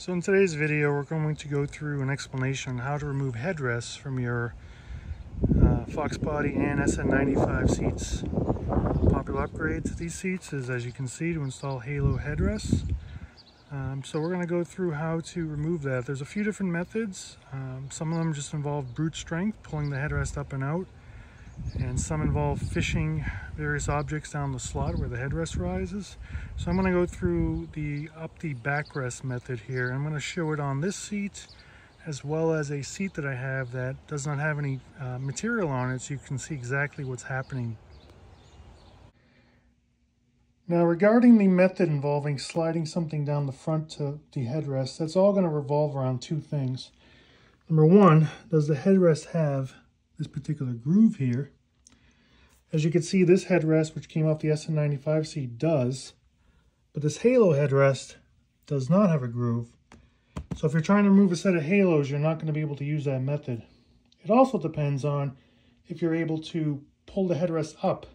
So in today's video, we're going to go through an explanation on how to remove headrests from your Fox Body and SN95 seats. Popular upgrade to these seats is, as you can see, to install halo headrests. So we're going to go through how to remove that. There's a few different methods. Some of them just involve brute strength, pulling the headrest up and out, and some involve fishing various objects down the slot where the headrest rises. So I'm going to go through the backrest method here. I'm going to show it on this seat as well as a seat that I have that does not have any material on it, so you can see exactly what's happening. Now, regarding the method involving sliding something down the front to the headrest, that's all going to revolve around two things. Number one, does the headrest have this particular groove here? As you can see, this headrest, which came off the SN95 seat, does, but this halo headrest does not have a groove. So if you're trying to remove a set of halos, you're not going to be able to use that method. It also depends on if you're able to pull the headrest up.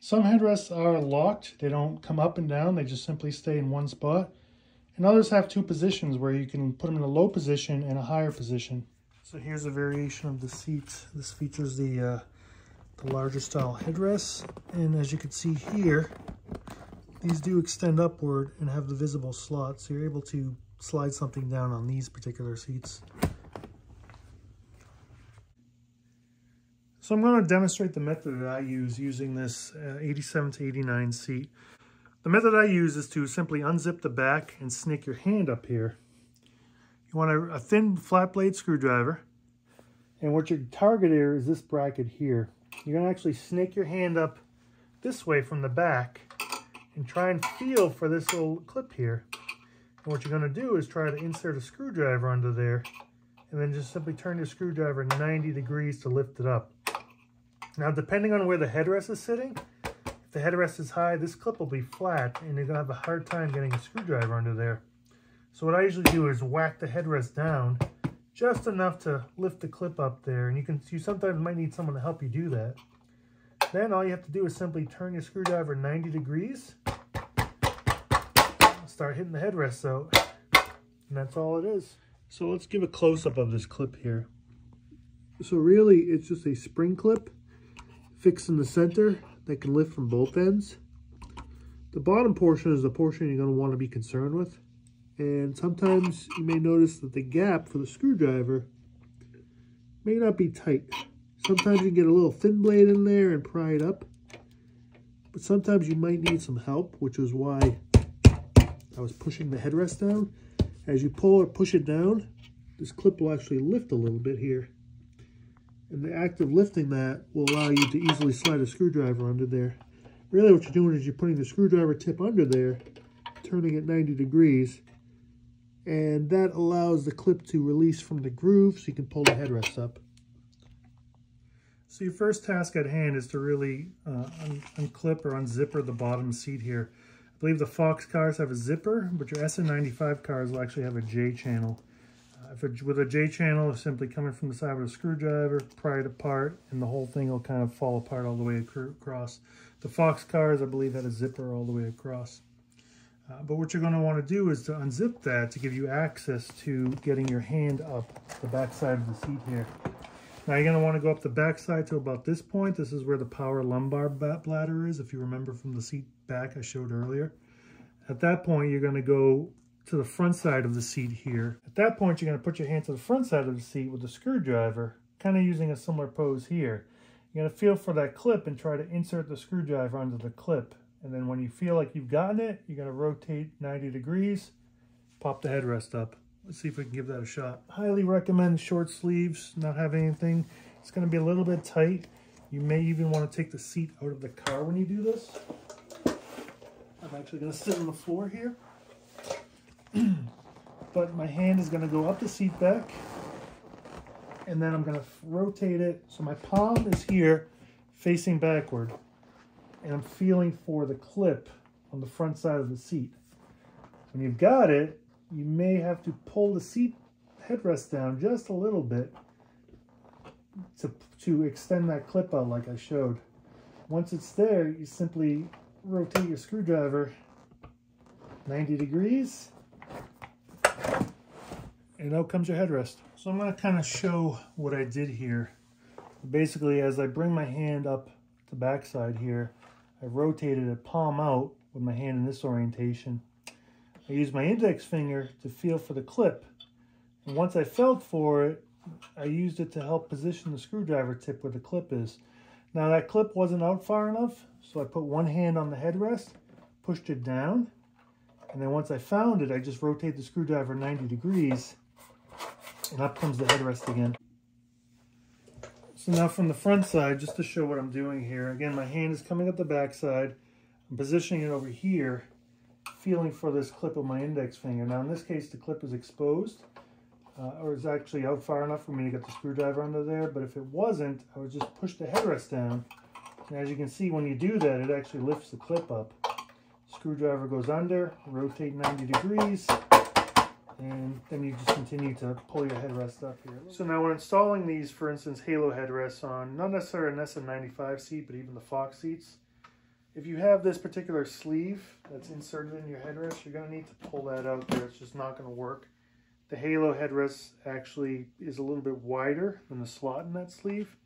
Some headrests are locked. They don't come up and down. They just simply stay in one spot. And others have two positions where you can put them in a low position and a higher position. So here's a variation of the seat. This features the larger style headrests. And as you can see here, these do extend upward and have the visible slot. So you're able to slide something down on these particular seats. So I'm going to demonstrate the method that I use using this 87 to 89 seat. The method I use is to simply unzip the back and snake your hand up here. You want a thin flat blade screwdriver, and what your target here is this bracket here. You're going to actually snake your hand up this way from the back and try and feel for this little clip here. And what you're going to do is try to insert a screwdriver under there, and then just simply turn your screwdriver 90 degrees to lift it up. Now, depending on where the headrest is sitting, if the headrest is high, this clip will be flat, and you're going to have a hard time getting a screwdriver under there. So what I usually do is whack the headrest down just enough to lift the clip up there, and you sometimes might need someone to help you do that. Then all you have to do is simply turn your screwdriver 90 degrees, start hitting the headrest out, and that's all it is. So let's give a close-up of this clip here. So really, it's just a spring clip fixed in the center that can lift from both ends. The bottom portion is the portion you're going to want to be concerned with. And sometimes you may notice that the gap for the screwdriver may not be tight. Sometimes you can get a little thin blade in there and pry it up. But sometimes you might need some help, which is why I was pushing the headrest down. As you pull or push it down, this clip will actually lift a little bit here. And the act of lifting that will allow you to easily slide a screwdriver under there. Really what you're doing is you're putting the screwdriver tip under there, turning it 90 degrees, and that allows the clip to release from the groove so you can pull the headrest up. So your first task at hand is to really unclip or unzipper the bottom seat here. I believe the Fox cars have a zipper, but your SN95 cars will actually have a J channel. With a J channel, it's simply coming from the side with a screwdriver, pry it apart, and the whole thing will kind of fall apart all the way across. The Fox cars, I believe, had a zipper all the way across. But what you're going to want to do is to unzip that to give you access to getting your hand up the back side of the seat here. Now you're going to want to go up the back side to about this point. This is where the power lumbar bladder is, if you remember from the seat back I showed earlier. At that point, you're going to go to the front side of the seat here. At that point, you're going to put your hand to the front side of the seat with a screwdriver, kind of using a similar pose here. You're going to feel for that clip and try to insert the screwdriver under the clip. And then when you feel like you've gotten it, you're going to rotate 90 degrees, pop the headrest up. Let's see if we can give that a shot. Highly recommend short sleeves, not have anything. It's going to be a little bit tight. You may even want to take the seat out of the car when you do this. I'm actually going to sit on the floor here. But my hand is going to go up the seat back, and then I'm going to rotate it so my palm is here facing backward, and I'm feeling for the clip on the front side of the seat. When you've got it, you may have to pull the seat headrest down just a little bit to extend that clip out like I showed. Once it's there, you simply rotate your screwdriver 90 degrees, And out comes your headrest. So I'm going to kind of show what I did here. Basically, as I bring my hand up the backside here, I rotated it palm out with my hand in this orientation. I used my index finger to feel for the clip. And once I felt for it, I used it to help position the screwdriver tip where the clip is. Now that clip wasn't out far enough, so I put one hand on the headrest, pushed it down, and then once I found it, I just rotate the screwdriver 90 degrees, and up comes the headrest again. So now from the front side, just to show what I'm doing here, again, my hand is coming up the back side. I'm positioning it over here, feeling for this clip with my index finger. Now in this case, the clip is exposed, or is actually out far enough for me to get the screwdriver under there, but if it wasn't, I would just push the headrest down. And as you can see, when you do that, it actually lifts the clip up. Screwdriver goes under, rotate 90 degrees, and then you just continue to pull your headrest up here. So now when installing these, for instance, Halo headrests on, not necessarily an SM95 seat, but even the Fox seats, if you have this particular sleeve that's inserted in your headrest, you're going to need to pull that out there. It's just not going to work. The Halo headrest actually is a little bit wider than the slot in that sleeve.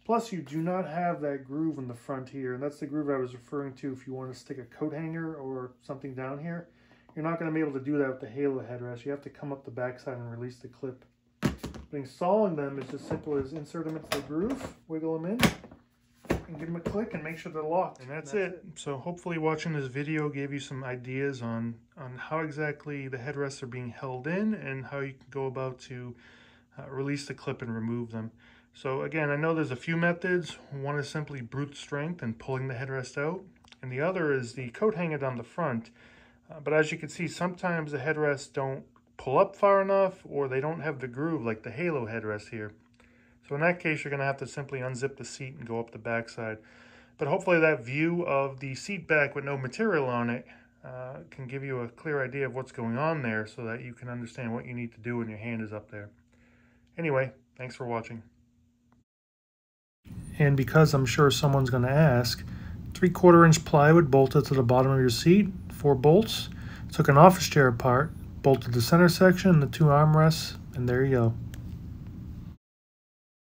Plus, you do not have that groove in the front here, and that's the groove I was referring to if you want to stick a coat hanger or something down here. You're not going to be able to do that with the Halo headrest. You have to come up the backside and release the clip. But installing them is as simple as insert them into the groove, wiggle them in, and give them a click and make sure they're locked. And that's it. So hopefully watching this video gave you some ideas on how exactly the headrests are being held in and how you can go about to release the clip and remove them. So again, I know there's a few methods. One is simply brute strength and pulling the headrest out, and the other is the coat hanger down the front. But as you can see, sometimes the headrests don't pull up far enough, or they don't have the groove like the Halo headrest here. So in that case, you're going to have to simply unzip the seat and go up the backside. But hopefully that view of the seat back with no material on it can give you a clear idea of what's going on there so that you can understand what you need to do when your hand is up there. Anyway, thanks for watching. And because I'm sure someone's going to ask, 3/4 inch plywood bolted to the bottom of your seat, 4 bolts. Took an office chair apart, bolted the center section, the 2 armrests, and there you go.